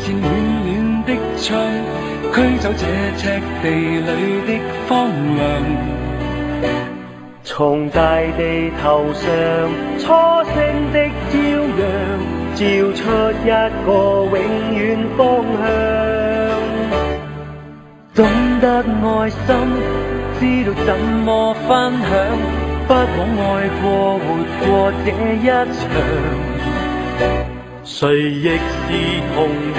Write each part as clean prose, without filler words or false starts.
扇暖暖的窗，驅走這赤地裏的荒涼。從大地頭上初升的朝陽，照出一個永遠方向。懂得愛心，知道怎麼分享，不枉愛過活過這一場。誰亦是同樣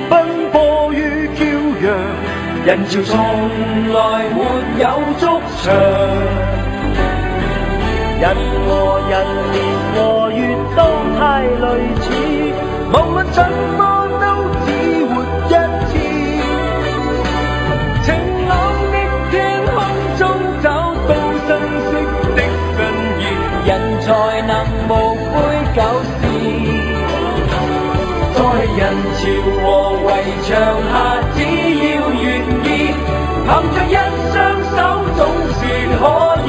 奔波於驕陽，人潮從來沒有築牆。人和人年和月都太類似，無論怎麼都只活一次。晴朗的天空中找到新式的新意，人才能無悔舊事。在人潮和圍牆下，只要願意，憑着一雙手總是可以。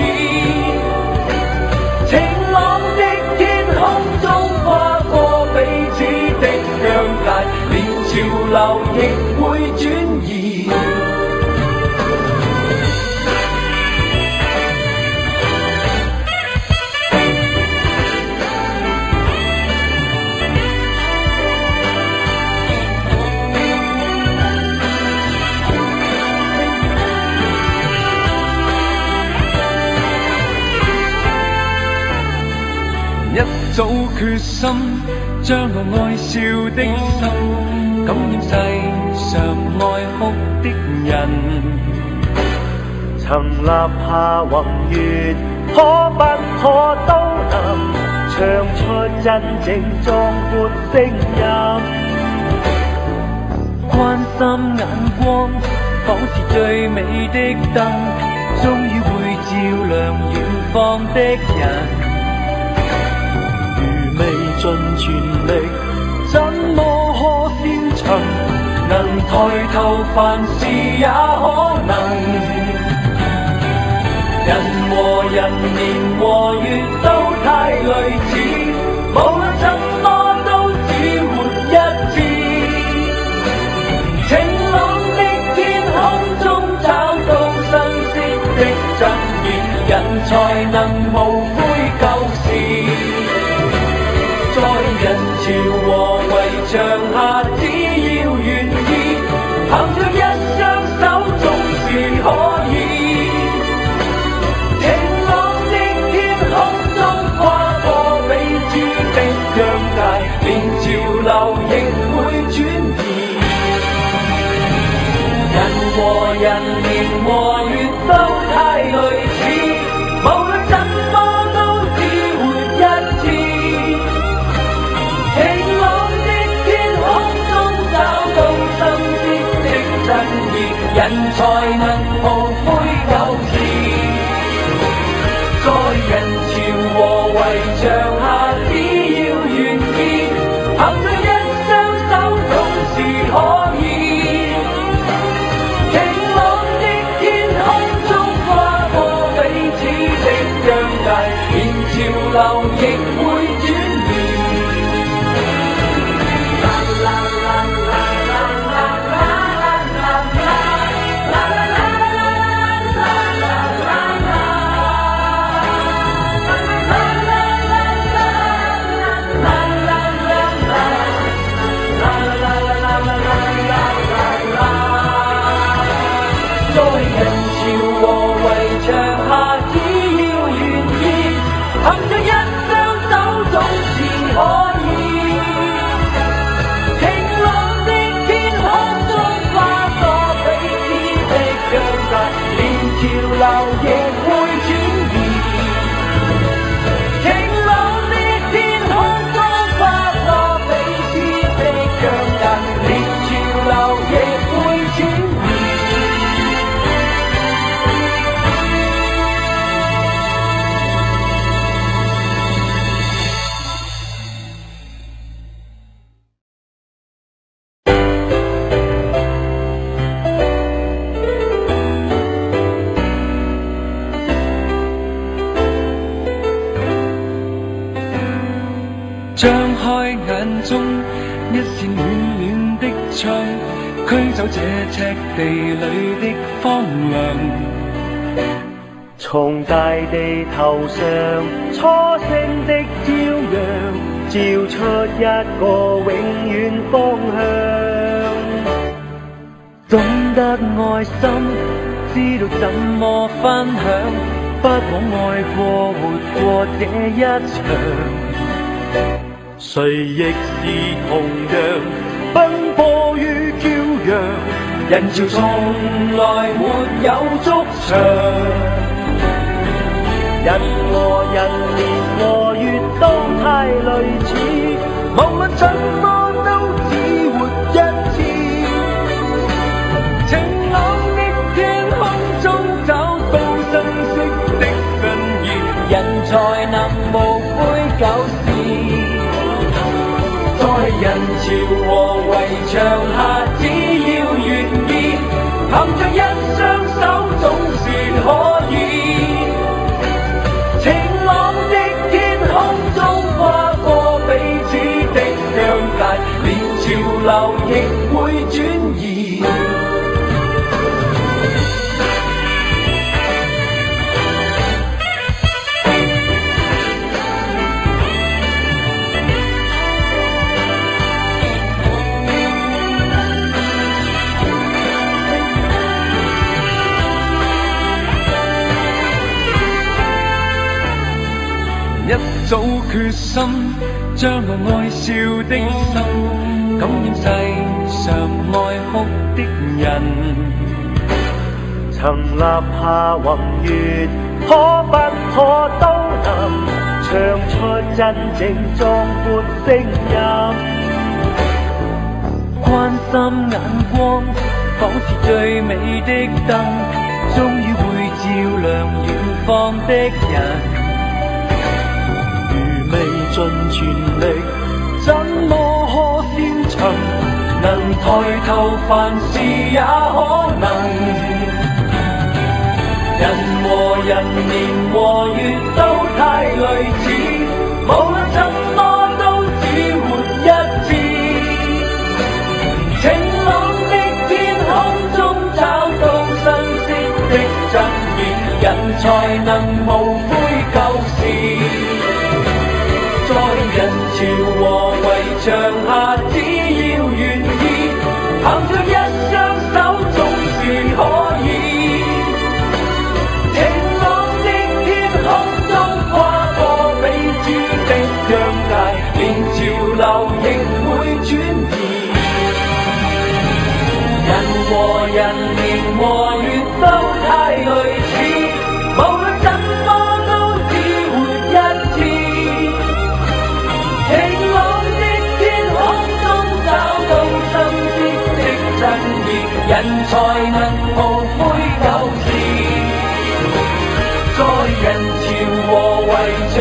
晴朗的天空中跨過彼此的疆界，連潮流亦會轉移。一早決心將我愛笑的心感染世上愛哭的人。曾立下宏願，可不可都能唱出真正壯闊聲音。關心眼光仿是最美的燈，終於會照亮遠方的人。未盡全力，怎麼可先尋？能抬頭，凡事也可能。人和人，年和月都太類似，無論怎麼都只活一次。晴朗的天空中找到新鮮的真意，人才能無悔舊事。在人潮和圍牆下，只要願意，憑着一雙手總是可以。晴朗的天空中跨過彼此的疆界，連潮流亦會轉移。人和人，年和月都太類似，無論怎麼都只活一次。晴朗的天空中找到新鮮的真意，人才能無悔舊事。在人潮和圍牆下，只要願意，憑着一雙手總是可以。晴朗的天空中跨過彼此的疆界，連潮流亦會轉移。在人潮和圍牆下，只要願意，憑着一雙手總是可以。晴朗的天空中跨過彼此的疆界，連潮流亦會轉移。晴朗的天空中跨過彼此的疆界，連潮流亦會轉移。張開眼中，一線暖暖的槍，驅走這赤地裏的荒涼。從大地頭上初升的朝陽，照出一個永遠方向。懂得愛心，知道怎麼分享，不枉愛過活過這一場。誰亦是同樣奔波於驕陽，人潮從來沒有築牆。人和人年和月都太類似，無論怎麼都只活一次。晴朗的天空中找到生息的信念，人才能無悔舊事。在人潮和圍牆下，只要願意，憑着一雙手總是可以。晴朗的天空中跨過彼此的疆界，連潮流亦會轉移。一早決心將我愛笑的心感染世上愛哭的人。曾立下宏願，可不可都能唱出真正壯闊聲音？關心眼光，仿似最美的燈，終於會照亮遠方的人。未盡全力，怎麼可消沉？能抬頭，凡事也可能。人和人，年和月都太類似，無論怎麼都只活一次。晴朗的天空中找到新鮮的真義，人才能無悔舊事。在人潮和圍牆下，只要願意，憑着一雙手總是可以。晴朗的天空中跨過彼此的疆界，連潮流亦會轉移。人和人，年和月都太類似，無論怎麼都只活一次。晴朗的天空中找到生息的真義，人才能無悔舊事。在人潮和圍牆